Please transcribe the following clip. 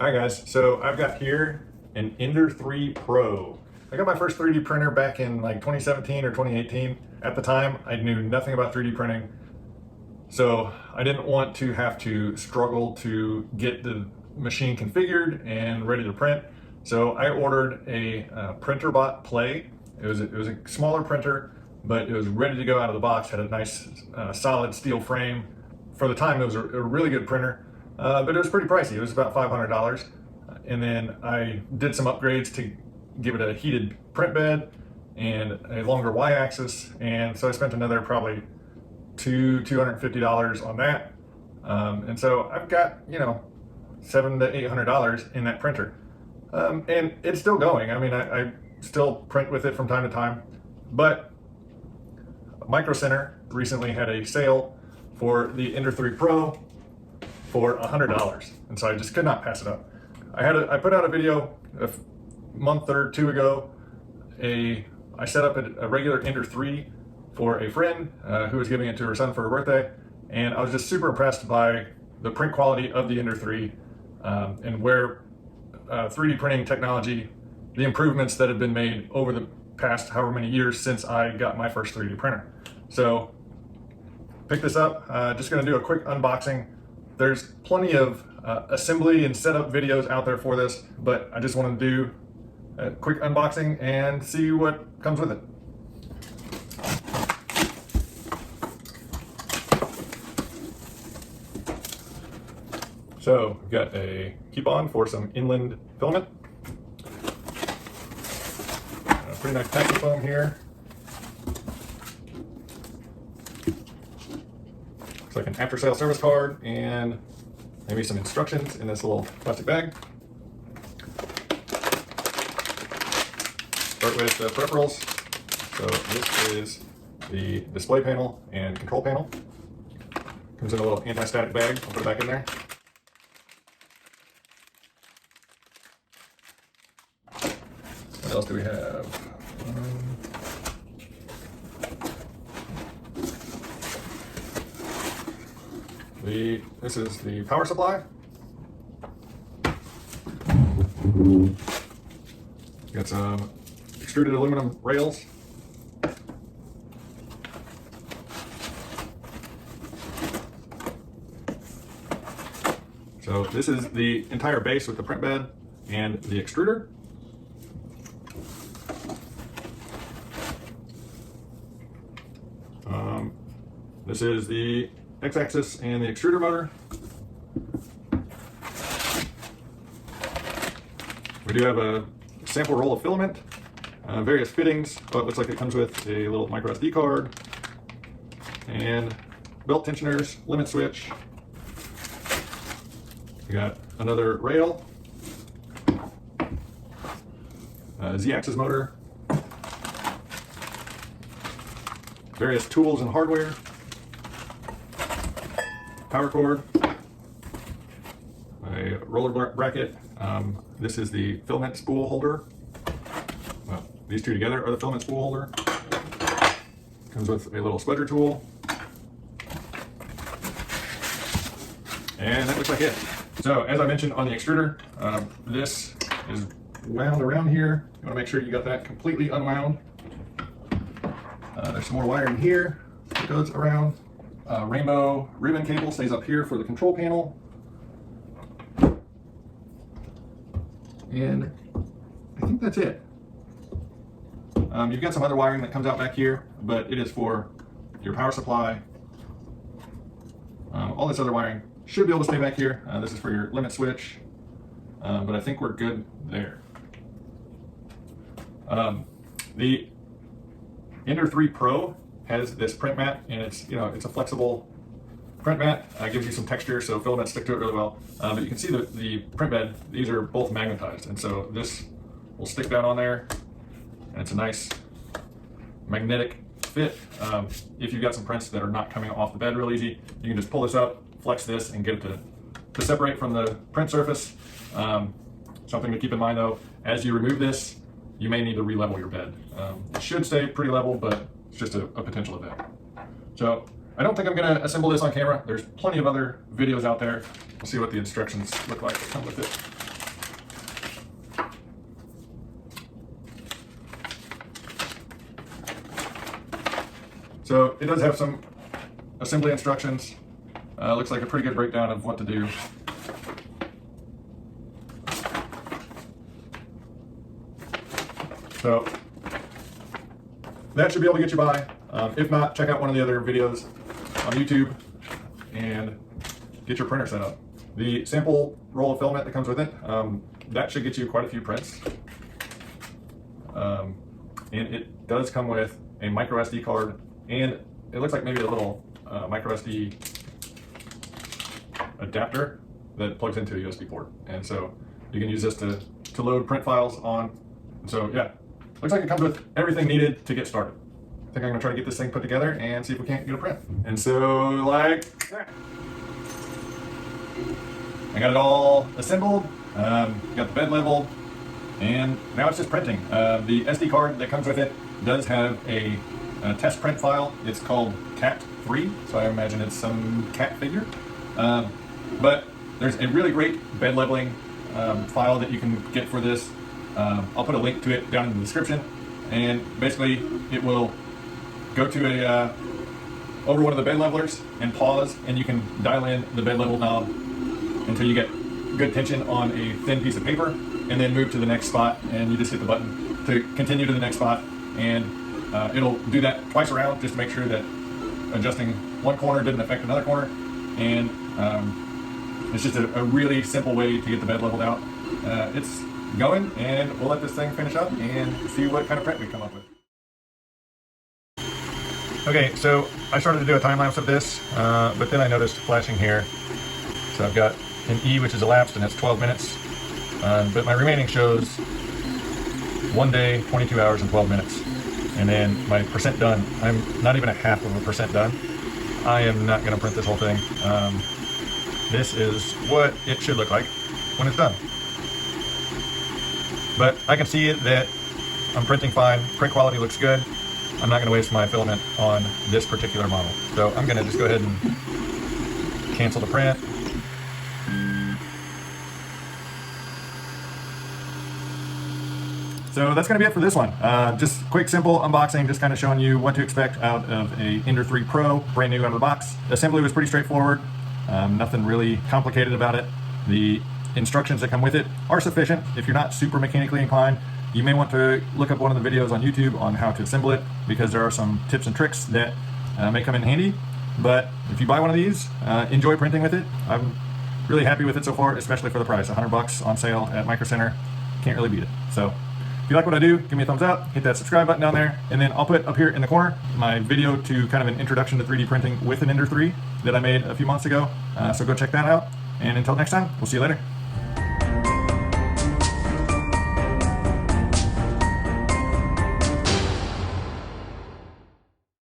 Hi guys, so I've got here an Ender 3 Pro. I got my first 3D printer back in like 2017 or 2018. At the time, I knew nothing about 3D printing, so I didn't want to have to struggle to get the machine configured and ready to print. So I ordered a PrinterBot Play. It was a smaller printer, but it was ready to go out of the box. Had a nice solid steel frame. For the time, it was a really good printer. But it was pretty pricey. It was about $500. And then I did some upgrades to give it a heated print bed and a longer Y-axis. And so I spent another probably $250 on that. And so I've got, $700 to $800 in that printer. And it's still going. I mean, I still print with it from time to time. But Micro Center recently had a sale for the Ender 3 Pro for $100, and so I just could not pass it up. I put out a video a month or two ago. I set up a regular Ender 3 for a friend who was giving it to her son for her birthday, and I was just super impressed by the print quality of the Ender 3 and where 3D printing technology, the improvements that have been made over the past however many years since I got my first 3D printer. So pick this up. Just going to do a quick unboxing. There's plenty of assembly and setup videos out there for this, but I just want to do a quick unboxing and see what comes with it. So we've got a coupon for some inland filament. A pretty nice packing foam here. Looks like an after-sale service card and maybe some instructions in this little plastic bag. Start with the peripherals. So this is the display panel and control panel. Comes in a little anti-static bag. I'll put it back in there. What else do we have? This is the power supply. Got some extruded aluminum rails. So this is the entire base with the print bed and the extruder. This is the X-axis and the extruder motor. We do have a sample roll of filament, various fittings. Oh, it looks like it comes with a little micro SD card and belt tensioners, limit switch. We got another rail, Z-axis motor, various tools and hardware, power cord, a roller bracket. This is the filament spool holder. Well, these two together are the filament spool holder. Comes with a little spudger tool. And that looks like it. So as I mentioned on the extruder, this is wound around here. You want to make sure you got that completely unwound. There's some more wiring here that goes around. Rainbow ribbon cable stays up here for the control panel. And I think that's it. You've got some other wiring that comes out back here, but it is for your power supply. All this other wiring should be able to stay back here. This is for your limit switch, but I think we're good there. The Ender 3 Pro has this print mat, and it's a flexible print mat. Gives you some texture, so filaments stick to it really well. But you can see the print bed; these are both magnetized, and so this will stick down on there, and it's a nice magnetic fit. If you've got some prints that are not coming off the bed real easy, you can just pull this up, flex this, and get it to separate from the print surface. Something to keep in mind though, as you remove this, you may need to re-level your bed. It should stay pretty level, but it's just a potential event. So I don't think I'm gonna assemble this on camera. There's plenty of other videos out there. We'll see what the instructions look like that come with it. So it does have some assembly instructions. Looks like a pretty good breakdown of what to do. So that should be able to get you by. If not, check out one of the other videos on YouTube and get your printer set up. The sample roll of filament that comes with it, that should get you quite a few prints. And it does come with a micro SD card, and it looks like maybe a little micro SD adapter that plugs into a USB port. And so you can use this to load print files on. And so yeah, looks like it comes with everything needed to get started. I think I'm gonna try to get this thing put together and see if we can't get a print. And so like that. I got it all assembled, got the bed leveled, and now it's just printing. The SD card that comes with it does have a test print file. It's called Cat 3, so I imagine it's some cat figure. But there's a really great bed leveling file that you can get for this. I'll put a link to it down in the description, and basically it will go to over one of the bed levelers and pause, and you can dial in the bed level knob until you get good tension on a thin piece of paper, and then move to the next spot, and you just hit the button to continue to the next spot, and it'll do that twice around just to make sure that adjusting one corner didn't affect another corner. And it's just a really simple way to get the bed leveled out. It's going, and we'll let this thing finish up and see what kind of print we come up with. Okay, so I started to do a time lapse of this, but then I noticed flashing here. So I've got an E, which is elapsed, and it's 12 minutes. But my remaining shows 1 day, 22 hours, and 12 minutes. And then my percent done, I'm not even a half of a percent done. I am not going to print this whole thing. This is what it should look like when it's done. But I can see that I'm printing fine. Print quality looks good. I'm not going to waste my filament on this particular model. So I'm going to just go ahead and cancel the print. So that's going to be it for this one. Just quick, simple unboxing, just kind of showing you what to expect out of a Ender 3 Pro, brand new out of the box. Assembly was pretty straightforward. Nothing really complicated about it. The instructions that come with it are sufficient. If you're not super mechanically inclined, you may want to look up one of the videos on YouTube on how to assemble it, because there are some tips and tricks that may come in handy. But if you buy one of these, enjoy printing with it. I'm really happy with it so far, especially for the price. $100 on sale at Micro Center. Can't really beat it. So if you like what I do, give me a thumbs up, hit that subscribe button down there, and then I'll put up here in the corner my video to kind of an introduction to 3D printing with an Ender 3 that I made a few months ago. So go check that out. And until next time, we'll see you later.